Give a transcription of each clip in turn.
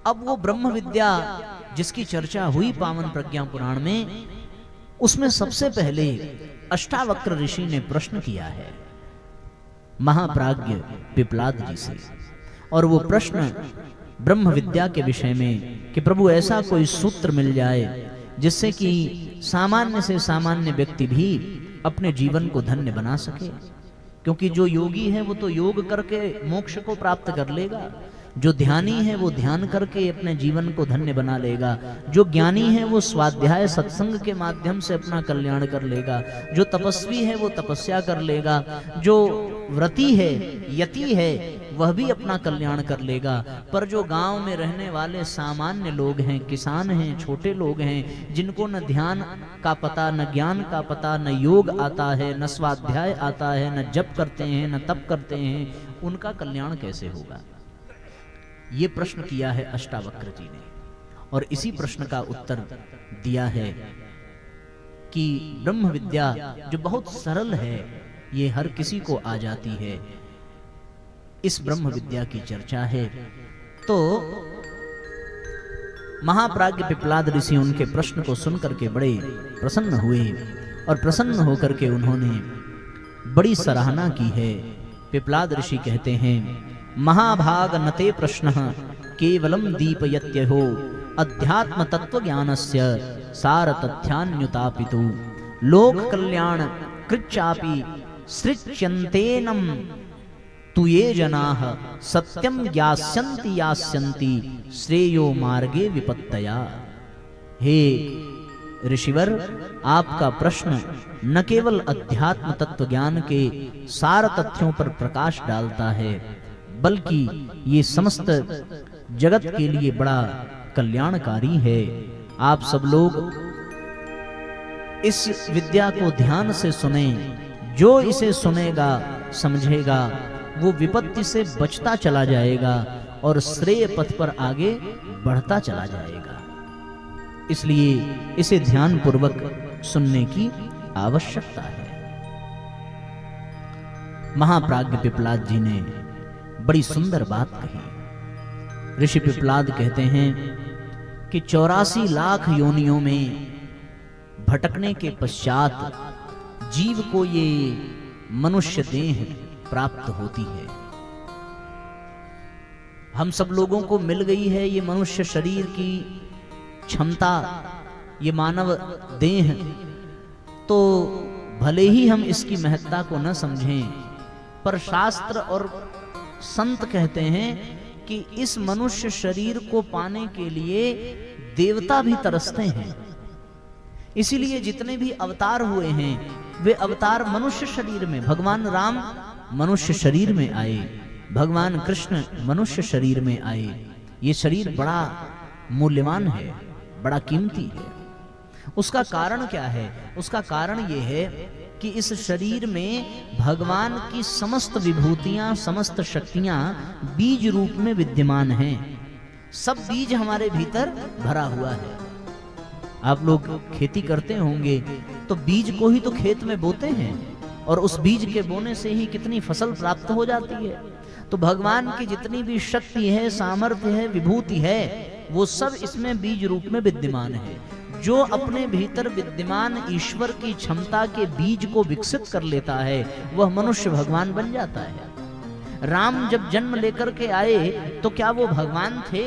अब वो ब्रह्म विद्या जिसकी चर्चा हुई पावन प्रज्ञा पुराण में, उसमें सबसे पहले अष्टावक्र ऋषि ने प्रश्न किया है महाप्राज्ञ पिपलाद जी से। और वो प्रश्न ब्रह्म विद्या के विषय में कि प्रभु ऐसा कोई सूत्र मिल जाए जिससे कि सामान्य से सामान्य व्यक्ति भी अपने जीवन को धन्य बना सके। क्योंकि जो योगी है वो तो योग करके मोक्ष को प्राप्त कर लेगा, जो ध्यानी है वो ध्यान करके अपने जीवन को धन्य बना लेगा, जो ज्ञानी है वो स्वाध्याय सत्संग के माध्यम से अपना कल्याण कर लेगा, जो तपस्वी है वो तपस्या कर लेगा, जो व्रती है यति है वह भी अपना कल्याण कर लेगा। पर जो गांव में रहने वाले सामान्य लोग हैं, किसान हैं, छोटे लोग हैं, जिनको न ध्यान का पता, न ज्ञान का पता, न योग आता है, न स्वाध्याय आता है, न जप करते हैं, न तप करते हैं, उनका कल्याण कैसे होगा? ये प्रश्न किया है अष्टावक्र जी ने। और इसी प्रश्न का उत्तर दिया है कि ब्रह्म विद्या जो बहुत सरल है, ये हर किसी को आ जाती है, इस ब्रह्म विद्या की चर्चा है। तो महाप्राज्ञ पिपलाद ऋषि उनके प्रश्न को सुनकर के बड़े प्रसन्न हुए और प्रसन्न होकर के उन्होंने बड़ी सराहना की है। पिपलाद ऋषि कहते हैं, महाभाग नते प्रश्न केवलम दीपयत्यहो अध्यात्म तत्व ज्ञानस्य सार तथ्यान्युतापितु लोक कल्याण कृच्चापि सृच्यन्तेनम तु ये जनाः सत्यम ज्ञास्यन्ति यास्यन्ति श्रेयो मार्गे विपत्तया। हे ऋषिवर, आपका प्रश्न न केवल अध्यात्म तत्व ज्ञान के सार तथ्यों पर प्रकाश डालता है, बल्कि ये समस्त जगत के लिए बड़ा कल्याणकारी है। आप सब लोग इस विद्या को ध्यान से सुने। जो इसे सुनेगा समझेगा वो विपत्ति से बचता चला जाएगा और श्रेय पथ पर आगे बढ़ता चला जाएगा। इसलिए इसे ध्यान पूर्वक सुनने की आवश्यकता है। महाप्राज्ञ पिपलाद जी ने बड़ी सुंदर बात कही। ऋषि पिपलाद कहते हैं कि 84 लाख योनियों में भटकने के पश्चात जीव को ये मनुष्य देह प्राप्त होती है। हम सब लोगों को मिल गई है ये मनुष्य शरीर की क्षमता, ये मानव देह। तो भले ही हम इसकी महत्ता को न समझें, पर शास्त्र और संत कहते हैं कि इस मनुष्य शरीर को पाने के लिए देवता भी तरसते हैं। इसीलिए जितने भी अवतार हुए हैं वे अवतार मनुष्य शरीर में, भगवान राम मनुष्य शरीर में आए, भगवान कृष्ण मनुष्य शरीर में आए। ये शरीर बड़ा मूल्यवान है, बड़ा कीमती है। उसका कारण क्या है? उसका कारण ये है कि इस शरीर में भगवान की समस्त विभूतियां, समस्त शक्तियां बीज रूप में विद्यमान हैं। सब बीज हमारे भीतर भरा हुआ है। आप लोग खेती करते होंगे तो बीज को ही तो खेत में बोते हैं और उस बीज के बोने से ही कितनी फसल प्राप्त हो जाती है। तो भगवान की जितनी भी शक्ति है, सामर्थ्य है, विभूति है, वो सब इसमें बीज रूप में विद्यमान है। जो अपने भीतर विद्यमान ईश्वर की क्षमता के बीज को विकसित कर लेता है वह मनुष्य भगवान बन जाता है। राम जब जन्म लेकर के आए तो क्या वो भगवान थे?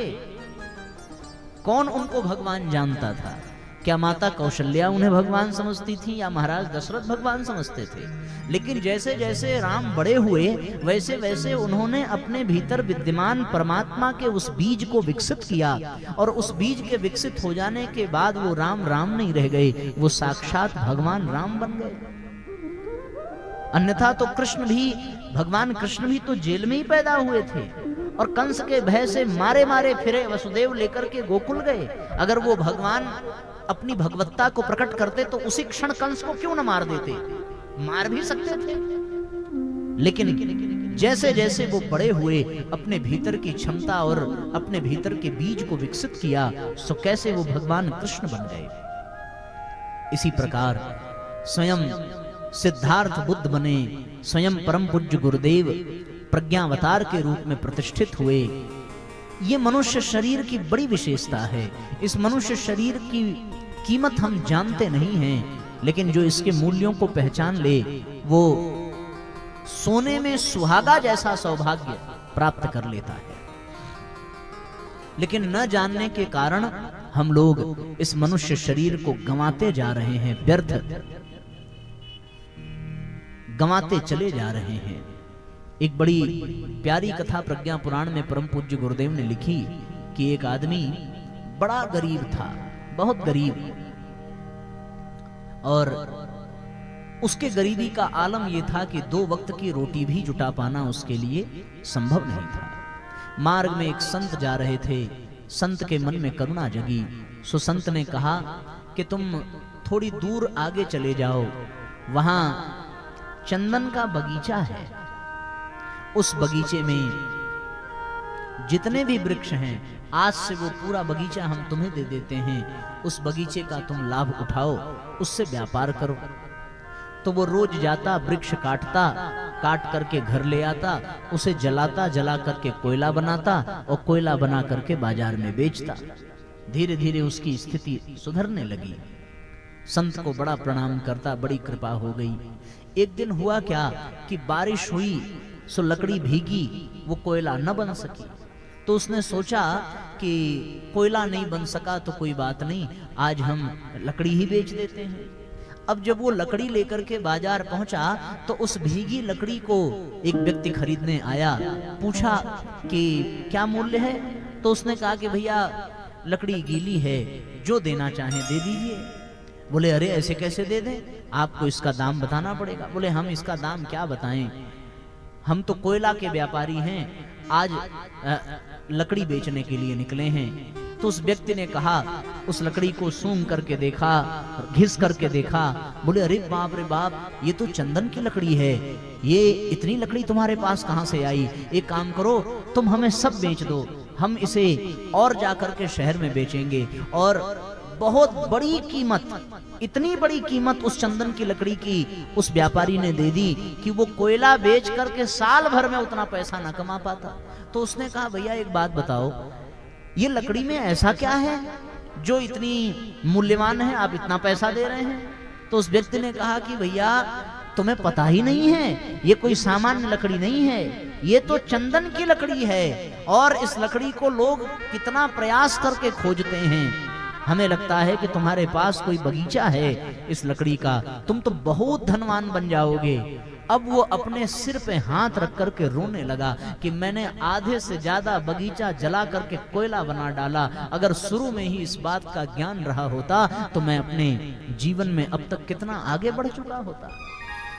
कौन उनको भगवान जानता था? क्या माता कौशल्या उन्हें भगवान समझती थी या महाराज दशरथ भगवान समझते थे? लेकिन जैसे जैसे राम बड़े हुए वैसे वैसे उन्होंने अपने भीतर विद्यमान परमात्मा के उस बीज को विकसित किया और उस बीज के विकसित हो जाने के बाद वो राम राम नहीं रह गए, वो साक्षात भगवान राम बन गए। अन्यथा तो कृष्ण भी, भगवान कृष्ण भी तो जेल में ही पैदा हुए थे और कंस के भय से मारे मारे फिरे, वसुदेव लेकर के गोकुल गए। अगर वो भगवान अपनी भगवत्ता को प्रकट करते तो उसी क्षण कंस को क्यों न मार देते? मार भी सकते थे। लेकिन जैसे जैसे वो बड़े हुए, अपने भीतर की क्षमता और अपने भीतर के बीज को विकसित किया, सो कैसे वो भगवान कृष्ण बन गए। इसी प्रकार स्वयं सिद्धार्थ बुद्ध बने, स्वयं परम पूज्य गुरुदेव प्रज्ञावतार के रूप में प्रतिष्ठित हुए। ये मनुष्य शरीर की बड़ी विशेषता है। इस मनुष्य शरीर की कीमत हम जानते नहीं हैं, लेकिन जो इसके मूल्यों को पहचान ले वो सोने में सुहागा जैसा सौभाग्य प्राप्त कर लेता है। लेकिन न जानने के कारण हम लोग इस मनुष्य शरीर को गंवाते जा रहे हैं, व्यर्थ गंवाते चले जा रहे हैं। एक बड़ी प्यारी कथा प्रज्ञा पुराण में परम पूज्य गुरुदेव ने लिखी कि एक आदमी बड़ा गरीब था, बहुत गरीब, और उसके गरीबी का आलम यह था कि 2 वक्त की रोटी भी जुटा पाना उसके लिए संभव नहीं था। मार्ग में एक संत जा रहे थे, संत के मन में करुणा जगी। सो संत ने कहा कि तुम थोड़ी दूर आगे चले जाओ, वहां चंदन का बगीचा है, उस बगीचे में जितने भी वृक्ष हैं आज से वो पूरा बगीचा हम तुम्हें दे देते हैं, उस बगीचे का तुम लाभ उठाओ, उससे व्यापार करो। तो वो रोज जाता, वृक्ष काटता, काट करके घर ले आता, उसे जलाता, जला करके कोयला बनाता और कोयला बना करके बाजार में बेचता। धीरे धीरे उसकी स्थिति सुधरने लगी। संत को बड़ा प्रणाम करता, बड़ी कृपा हो गई। एक दिन हुआ क्या कि बारिश हुई, सो लकड़ी भीगी, वो कोयला न बन सकी। तो उसने सोचा कि कोयला नहीं बन सका तो कोई बात नहीं, आज हम लकड़ी ही बेच देते हैं। अब जब वो लकड़ी लेकर के बाजार पहुंचा तो उस भीगी लकड़ी को एक व्यक्ति खरीदने आया। पूछा कि क्या मूल्य है? तो उसने कहा कि भैया लकड़ी गीली है, जो देना चाहें दे दीजिए। बोले अरे ऐसे कैसे दे दें, आपको इसका दाम बताना पड़ेगा। बोले हम इसका दाम क्या बताएं, हम तो कोयला के व्यापारी हैं, आज लकड़ी बेचने के लिए निकले हैं। तो उस व्यक्ति ने कहा, उस लकड़ी को सूंघ करके देखा, घिस करके देखा। बोले अरे बाप रे बाप, ये तो चंदन की लकड़ी है, ये इतनी लकड़ी तुम्हारे पास कहां से आई? एक काम करो, तुम हमें सब बेच दो, हम इसे और जाकर के शहर में बेचेंगे। और बहुत बड़ी कीमत, इतनी बड़ी कीमत उस चंदन की लकड़ी की उस व्यापारी ने दे दी कि वो कोयला बेच करके साल भर में उतना पैसा ना कमा पाता। तो उसने कहा भैया एक बात बताओ, ये लकड़ी में ऐसा क्या है जो इतनी मूल्यवान है, आप इतना पैसा दे रहे हैं? तो उस व्यक्ति ने कहा कि भैया तुम्हें पता ही नहीं है, ये कोई सामान्य लकड़ी नहीं है, ये तो चंदन की लकड़ी है। और इस लकड़ी को लोग कितना प्रयास करके खोजते हैं, हमें लगता है कि तुम्हारे पास कोई बगीचा है इस लकड़ी का, तुम तो बहुत धनवान बन जाओगे। अब वो अपने सिर पे हाथ रख करके रोने लगा कि मैंने आधे से ज्यादा बगीचा जला करके कोयला बना डाला। अगर शुरू में ही इस बात का ज्ञान रहा होता तो मैं अपने जीवन में अब तक कितना आगे बढ़ चुका होता।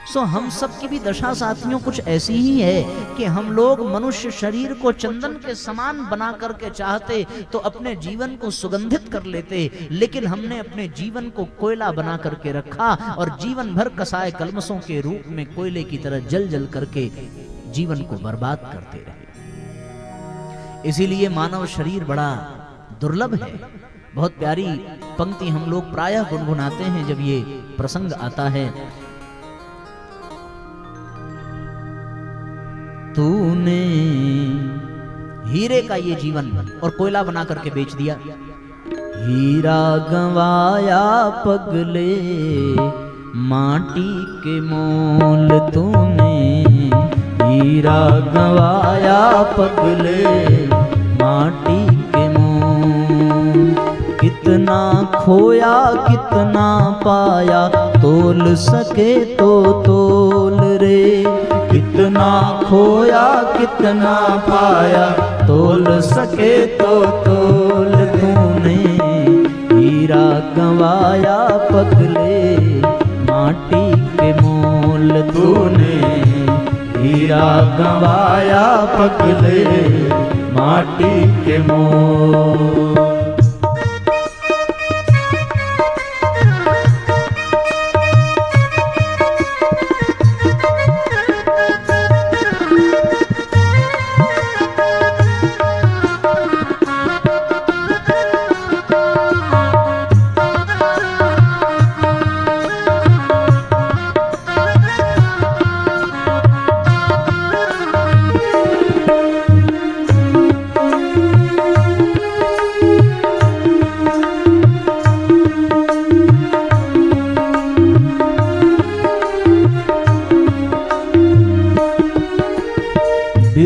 सो हम सब की भी दशा साथियों कुछ ऐसी ही है कि हम लोग मनुष्य शरीर को चंदन के समान बना करके चाहते तो अपने जीवन को सुगंधित कर लेते, लेकिन हमने अपने जीवन को कोयला बना करके रखा और जीवन भर कसाए कलमसों के रूप में कोयले की तरह जल जल करके जीवन को बर्बाद करते रहे। इसीलिए मानव शरीर बड़ा दुर्लभ है। बहुत प्यारी पंक्ति हम लोग प्रायः गुनगुनाते हैं जब ये प्रसंग आता है। तूने हीरे का ये जीवन और कोयला बना करके बेच दिया। हीरा गंवाया पगले माटी के मोल तूने, हीरा गंवाया पगले माटी के मोल। कितना खोया कितना पाया, तोल सके तो तोल रे। कितना खोया कितना पाया, तोल सके तो तोल। तूने हीरा गंवाया पगले माटी के मोल, तूने हीरा गंवाया पगले माटी के मोल।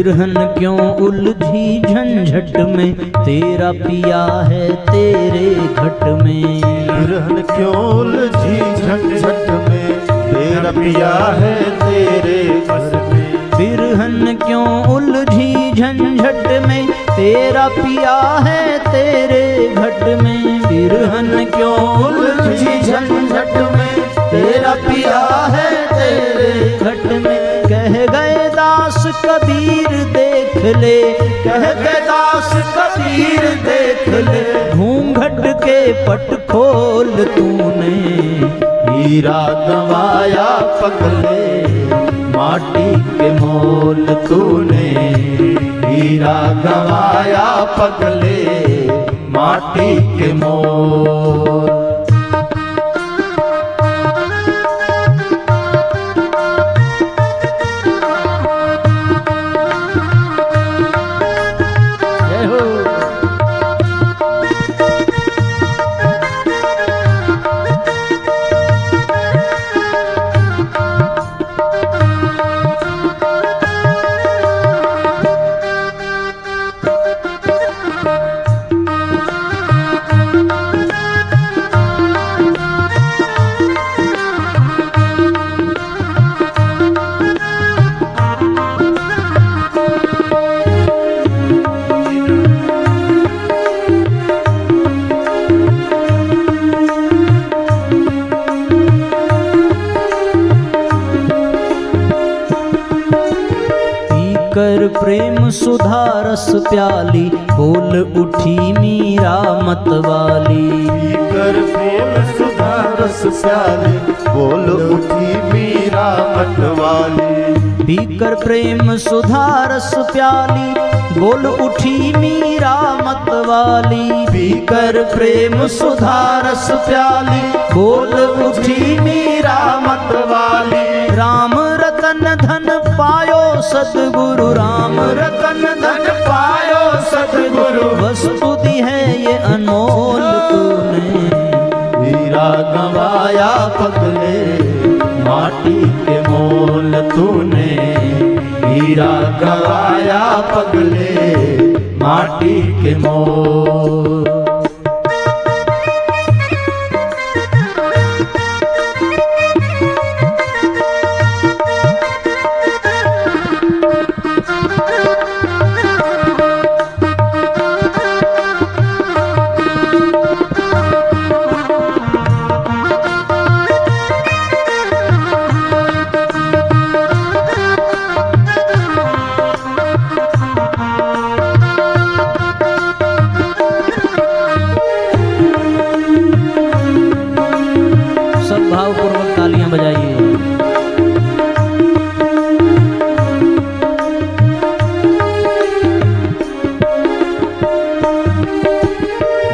बिरहन क्यों उलझी झंझट में, तेरा पिया है तेरे घट में। बिरहन क्यों उलझी झंझट में, तेरा पिया है तेरे घट में। बिरहन क्यों उलझी झंझट में, तेरा पिया है तेरे घट में। बिरहन क्यों उलझी झंझट में, तेरा पिया है तेरे घट में। कह गए दास कबीर देख ले, कह गए दास कबीर देख ले, घूंघट के पट खोल तूने। हीरा गंवाया पगले, माटी के मोल तूने। हीरा गंवाया पगले, माटी के मोल। कर प्रेम सुधा रस प्याली, बोल उठी मीरा मतवाली। कर प्रेम सुधा रस प्याली, बोल उठी मीरा मतवाली। पीकर प्रेम सुधा रस प्याली, बोल उठी मीरा मतवाली। पीकर प्रेम सुधा रस प्याली, बोल उठी मीरा मतवाली। राम रतन धन पायो सतगुरु, राम रतन धन पायो सतगुरु, वस्तु दी है ये अनमोल तूने। हीरा गंवाया पगले, माटी के मोल तूने। हीरा गंवाया पगले, माटी के मोल। भावपूर्वक तालियां बजाइए।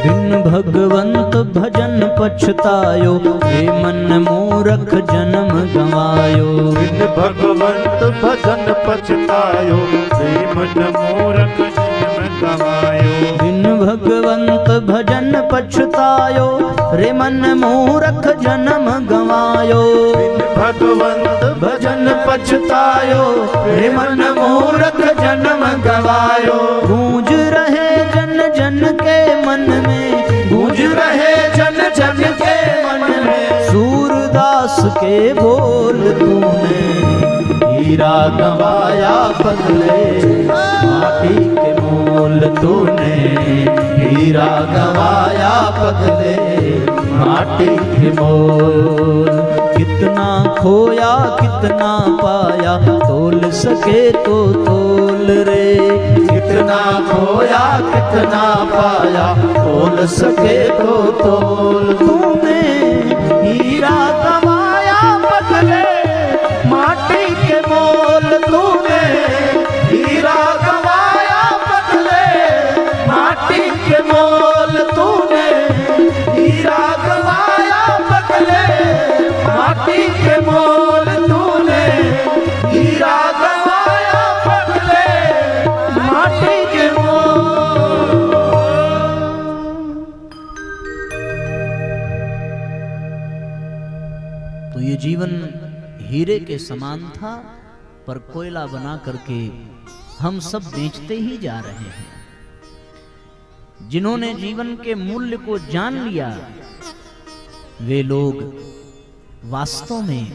बिन भगवंत भजन पछतायो, हे मन मूरख जन्म गवायो। बिन भगवंत भजन पछतायो, हे मन मूरख जन्म गवायो। बिन भगवंत भजन पछतायो, रे मन मूरख जन्म गवायो। बिन भगवंत भजन पछतायो, रे मन मूरख जन्म गवायो। गूंज रहे जन जन के मन में, गूंज रहे जन जन के मन में, सूरदास के बोल तूने। हीरा गंवाया पगले, माटी के मोल तूने। हीरा गंवाया पगले, माटी के मोल। कितना खोया कितना पाया, तोल सके तो तोल रे। कितना खोया कितना पाया, तोल सके तो तोल। तूने हीरा गंवाया पगले, माटी के मोल तूने। हीरा गंवाया पगले, माटी के मोल तूने। हीरा गंवाया पगले, माटी के मोल तूने। हीरा गंवाया पगले, माटी के मोल। तो ये जीवन हीरे के समान था, पर कोयला बना करके हम सब बेचते ही जा रहे हैं। जिन्होंने जीवन के मूल्य को जान लिया वे लोग वास्तव में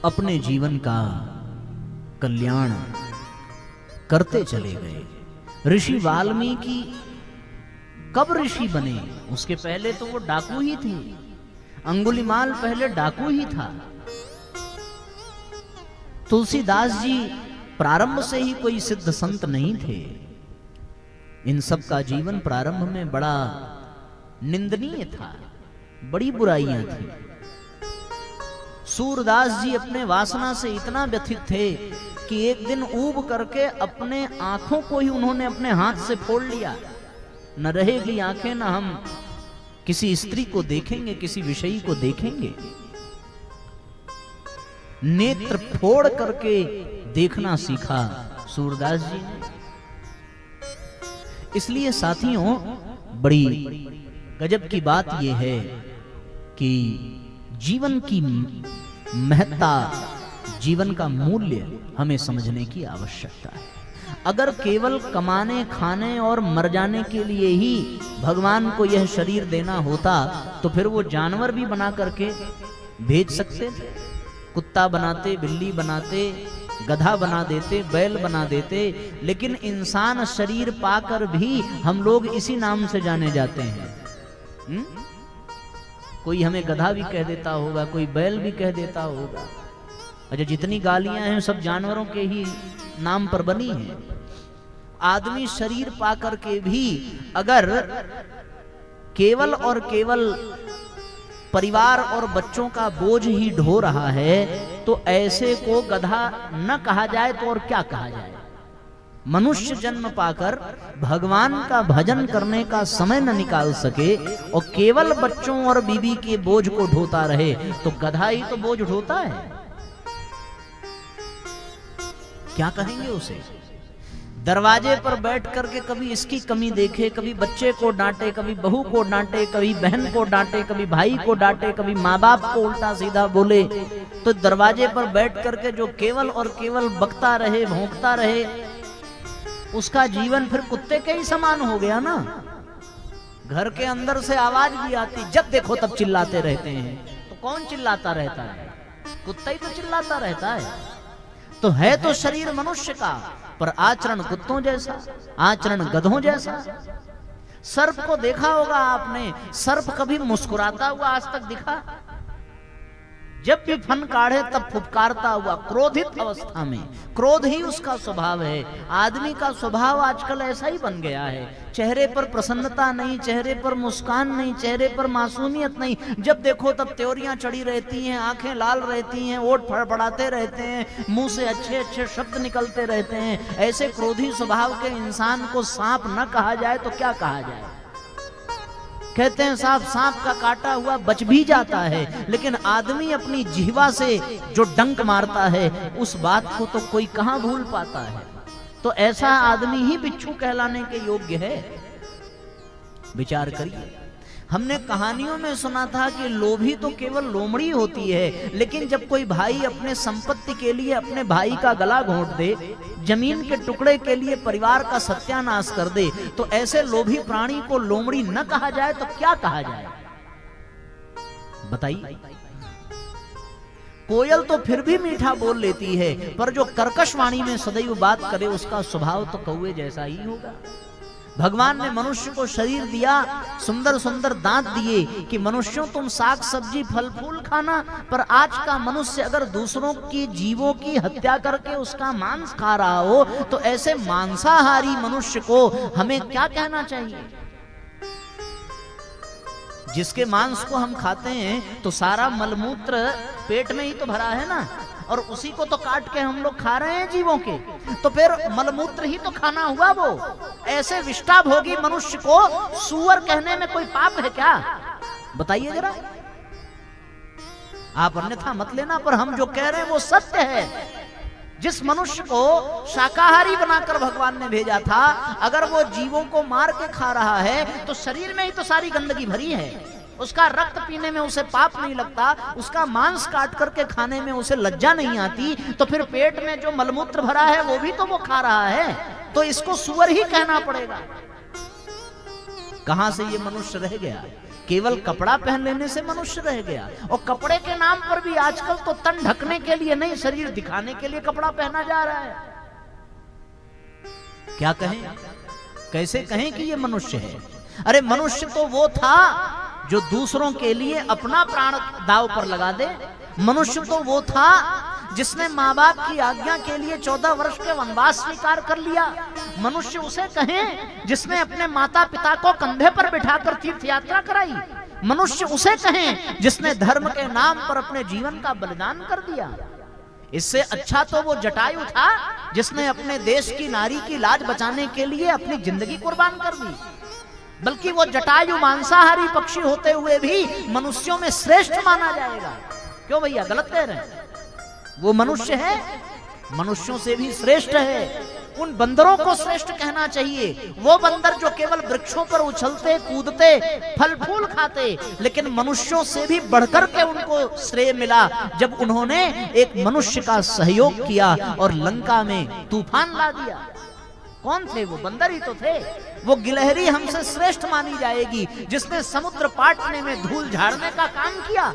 अपने जीवन का कल्याण करते चले गए। ऋषि वाल्मीकि कब ऋषि बने? उसके पहले तो वो डाकू ही थे। अंगुलीमाल पहले डाकू ही था। तुलसीदास जी प्रारंभ से ही कोई सिद्ध संत नहीं थे। इन सब का जीवन प्रारंभ में बड़ा निंदनीय था, बड़ी बुराइयां थी। सूरदास जी अपने वासना से इतना व्यथित थे कि एक दिन ऊब करके अपने आंखों को ही उन्होंने अपने हाथ से फोड़ लिया। न रहेगी आंखें, न हम किसी स्त्री को देखेंगे, किसी विषयी को देखेंगे। नेत्र फोड़ करके देखना सीखा सूरदास जी ने। इसलिए साथियों, बड़ी गजब की बात यह है कि जीवन की महत्ता, जीवन का मूल्य हमें समझने की आवश्यकता है। अगर केवल कमाने, खाने और मर जाने के लिए ही भगवान को यह शरीर देना होता तो फिर वो जानवर भी बना करके भेज सकते थे। कुत्ता बनाते, बिल्ली बनाते, गधा बना देते, बैल बना देते। लेकिन इंसान शरीर पाकर भी हम लोग इसी नाम से जाने जाते हैं। कोई हमें गधा भी कह देता होगा, कोई बैल भी कह देता होगा। अच्छा, जितनी गालियां हैं सब जानवरों के ही नाम पर बनी हैं। आदमी शरीर पाकर के भी अगर केवल और केवल परिवार और बच्चों का बोझ ही ढो रहा है तो ऐसे को गधा न कहा जाए तो और क्या कहा जाए। मनुष्य जन्म पाकर भगवान का भजन करने का समय न निकाल सके और केवल बच्चों और बीवी के बोझ को ढोता रहे तो गधा ही तो बोझ ढोता है। क्या कहेंगे उसे? दरवाजे पर बैठ करके कभी इसकी कमी देखे, कभी बच्चे को डांटे, कभी बहू को डांटे, कभी बहन को डांटे, कभी भाई को डांटे, कभी माँ बाप को उल्टा सीधा बोले। तो दरवाजे पर बैठ करके जो केवल और केवल बकता रहे, भौंकता रहे, उसका जीवन फिर कुत्ते के ही समान हो गया ना। घर के अंदर से आवाज भी आती, जब देखो तब चिल्लाते रहते हैं। तो कौन चिल्लाता रहता है? कुत्ता ही तो चिल्लाता रहता है। तो है तो शरीर मनुष्य का, पर आचरण कुत्तों जैसा, आचरण गधों जैसा। सर्प को देखा होगा आपने, सर्प कभी मुस्कुराता हुआ आज तक दिखा? जब भी फन काढ़े तब फुफकारता हुआ, क्रोधित अवस्था में। क्रोध ही उसका स्वभाव है। आदमी का स्वभाव आजकल ऐसा ही बन गया है। चेहरे पर प्रसन्नता नहीं, चेहरे पर मुस्कान नहीं, चेहरे पर मासूमियत नहीं। जब देखो तब त्योरियां चढ़ी रहती हैं, आंखें लाल रहती हैं, ओठ फड़फड़ाते रहते हैं, मुंह से अच्छे अच्छे शब्द निकलते रहते हैं। ऐसे क्रोधी स्वभाव के इंसान को सांप न कहा जाए तो क्या कहा जाए? कहते हैं साहब, सांप का काटा हुआ बच भी जाता है, लेकिन आदमी अपनी जिह्वा से जो डंक मारता है उस बात को तो कोई कहां भूल पाता है। तो ऐसा आदमी ही बिच्छू कहलाने के योग्य है। विचार करिए। हमने कहानियों में सुना था कि लोभी तो केवल लोमड़ी होती है, लेकिन जब कोई भाई अपने संपत्ति के लिए अपने भाई का गला घोंट दे, जमीन के टुकड़े के लिए परिवार का सत्यानाश कर दे, तो ऐसे लोभी प्राणी को लोमड़ी न कहा जाए तो क्या कहा जाए? बताइए। कोयल तो फिर भी मीठा बोल लेती है, पर जो कर्कश वाणी में सदैव बात करे उसका स्वभाव तो कौवे जैसा ही होगा। भगवान ने मनुष्य को शरीर दिया, सुंदर सुंदर दांत दिए कि मनुष्यों तुम साग सब्जी फल फूल खाना, पर आज का मनुष्य अगर दूसरों की जीवों की हत्या करके उसका मांस खा रहा हो तो ऐसे मांसाहारी मनुष्य को हमें क्या कहना चाहिए? जिसके मांस को हम खाते हैं तो सारा मलमूत्र पेट में ही तो भरा है ना, और उसी को तो काट के हम लोग खा रहे हैं जीवों के, तो फिर मलमूत्र ही तो खाना हुआ वो। ऐसे विष्टा भोगी मनुष्य को सुअर कहने में कोई पाप है क्या? बताइए जरा। आप अन्यथा मत लेना, पर हम जो कह रहे हैं वो सत्य है। जिस मनुष्य को शाकाहारी बनाकर भगवान ने भेजा था, अगर वो जीवों को मार के खा रहा है तो शरीर में ही तो सारी गंदगी भरी है। उसका रक्त पीने में उसे पाप नहीं लगता, उसका मांस काट करके खाने में उसे लज्जा नहीं आती, तो फिर पेट में जो मलमूत्र भरा है वो भी तो वो खा रहा है, तो इसको सुअर ही कहना पड़ेगा। कहां से ये मनुष्य रह गया? केवल कपड़ा पहन लेने से मनुष्य रह गया। और कपड़े के नाम पर भी आजकल तो तन ढकने के लिए नहीं, शरीर दिखाने के लिए कपड़ा पहना जा रहा है। क्या कहें, कैसे कहें कि ये मनुष्य है? अरे मनुष्य तो वो था जो दूसरों के लिए अपना प्राण दांव पर लगा दे। मनुष्य तो वो था जिसने माँ बाप की आज्ञा के लिए 14 वर्ष के वनवास स्वीकार कर लिया। मनुष्य उसे कहें जिसने अपने माता पिता को कंधे पर बिठाकर तीर्थ यात्रा कराई। मनुष्य उसे कहें जिसने धर्म के नाम पर अपने जीवन का बलिदान कर दिया। इससे अच्छा तो वो जटायु था जिसने अपने देश की नारी की लाज बचाने के लिए अपनी जिंदगी कुर्बान कर दी। बल्कि वो जटायु मांसाहारी पक्षी होते हुए भी मनुष्यों में श्रेष्ठ माना जाएगा। क्यों भैया, गलत कह रहे हैं? वो मनुष्य है, मनुष्यों से भी श्रेष्ठ है। उन बंदरों को श्रेष्ठ कहना चाहिए। वो बंदर जो केवल वृक्षों पर उछलते कूदते फल फूल खाते, लेकिन मनुष्यों से भी बढ़कर के उनको श्रेय मिला जब उन्होंने एक मनुष्य का सहयोग किया और लंका में तूफान ला दिया। कौन थे वो? बंदर ही तो थे। वो गिलहरी हमसे श्रेष्ठ मानी जाएगी जिसने समुद्र पाटने में धूल झाड़ने का काम किया।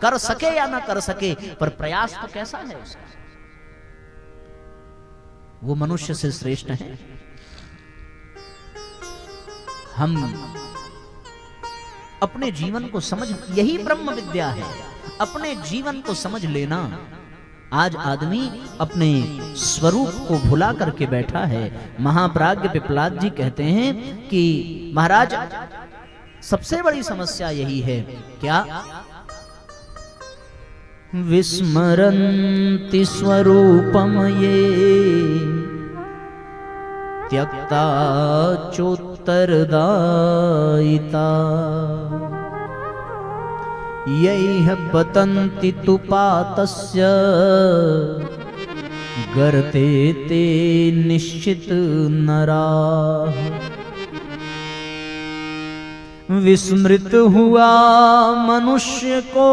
कर सके या ना कर सके, पर प्रयास तो कैसा है उसका। वो मनुष्य से श्रेष्ठ है। हम अपने जीवन को समझ, यही ब्रह्म विद्या है, अपने जीवन को समझ लेना। आज आदमी अपने स्वरूप को भुला करके बैठा है। महाप्राज्ञ पिपलाद जी कहते हैं कि महाराज सबसे बड़ी समस्या यही है। क्या? विस्मरन्ति स्वरूपम ये त्यक्ता चोत्तरदायिता यैह पतन्ति तु पातस्य गर्ते ते निश्चित नराः। विस्मृत हुआ मनुष्य को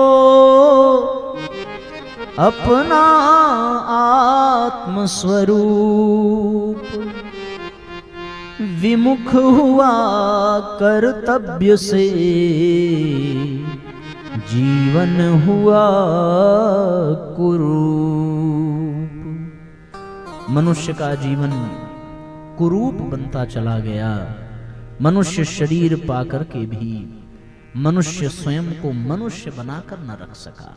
अपना आत्म स्वरूप, विमुख हुआ कर्तव्य से जीवन हुआ कुरूप। मनुष्य का जीवन कुरूप बनता चला गया। मनुष्य शरीर पाकर के भी मनुष्य स्वयं को मनुष्य बनाकर न रख सका।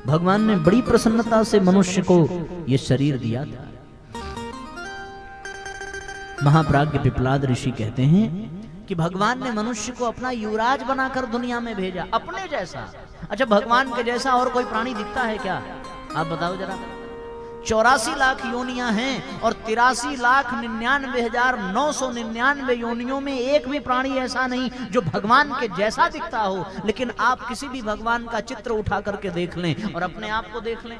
भगवान ने बड़ी प्रसन्नता से मनुष्य को यह शरीर दिया था। महाप्राज्ञ पिपलाद ऋषि कहते हैं कि भगवान ने मनुष्य को अपना युवराज बनाकर दुनिया में भेजा, अपने जैसा। अच्छा, भगवान के जैसा और कोई प्राणी दिखता है क्या? आप बताओ जरा। 84 लाख योनियां हैं और 83,99,999 योनियों में एक भी प्राणी ऐसा नहीं जो भगवान के जैसा दिखता हो। लेकिन आप किसी भी भगवान का चित्र उठा करके देख लें और अपने आप को देख लें।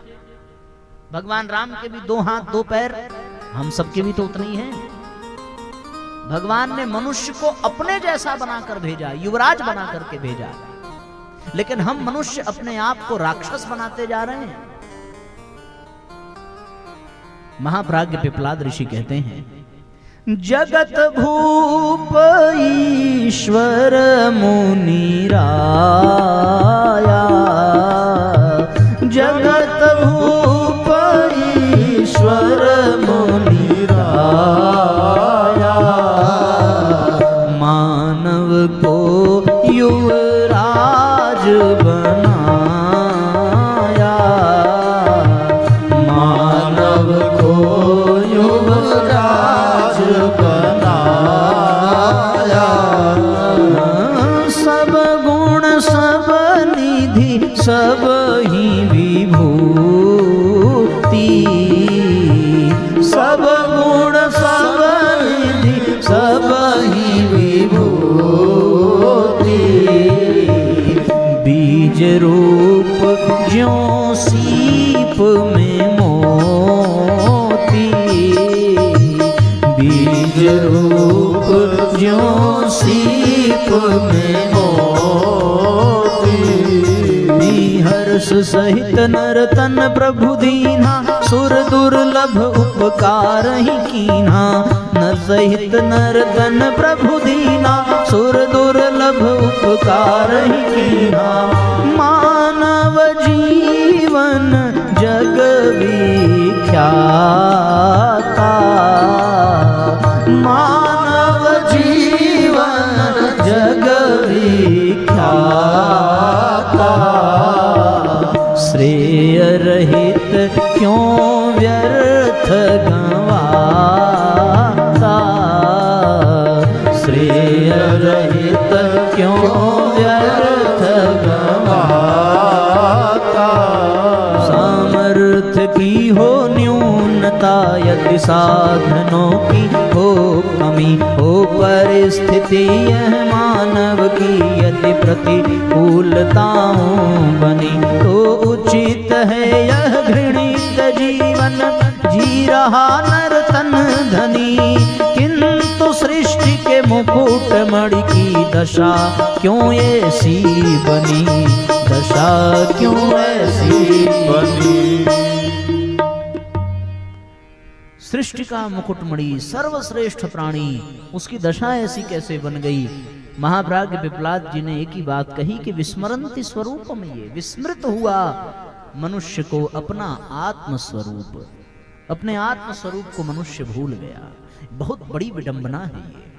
भगवान राम के भी 2 हाथ 2 पैर, हम सबके भी तो उतने ही हैं। भगवान ने मनुष्य को अपने जैसा बनाकर भेजा, युवराज बना करके भेजा। लेकिन हम मनुष्य अपने आप को राक्षस बनाते जा रहे हैं। महाप्राज्ञ पिपलाद ऋषि कहते हैं, जगत भूप ईश्वर मुनि राया, जगत भूप ईश्वर मुनि राया, मानव को युवराज बनाया, मानव को युवराज बनाया। सब गुण सब निधि सब ही विभूति, सब गुण सब निधि सब ही विभूति, बीज रूप ज्यों सीप में मोती, बीज रूप ज्यों सीप में मोती। यश सहित नर तन प्रभु दीना, सुर दुर्लभ उपकार ही कीन्हा। नर सहित नर तन प्रभु दीना, सुर दुर्लभ उपकार ही कीन्हा। मानव जीवन जग विख्याता, मानव जीवन जग विख्याता। श्रेय रहित क्यों व्यर्थ गंवाता, श्रेय रहित क्यों व्यर्थ गंवाता। सामर्थ्य की हो न्यूनता, यदि साधनों की हो कमी, हो परिस्थिति यह मानव की यदि प्रतिकूलताओं बनी, तो उचित है यह घृणित जीवन जी रहा नर तन धनी। किंतु सृष्टि के मुकुट मणि की दशा क्यों ऐसी बनी, दशा क्यों ऐसी बनी। सृष्टि का मुकुटमणि सर्वश्रेष्ठ प्राणी, उसकी दशा ऐसी कैसे बन गई। महाभाग पिपलाद जी ने एक ही बात कही कि विस्मरंति स्वरूपम, ये विस्मृत हुआ मनुष्य को अपना आत्मस्वरूप, अपने आत्मस्वरूप को मनुष्य भूल गया। बहुत बड़ी विडंबना है ये।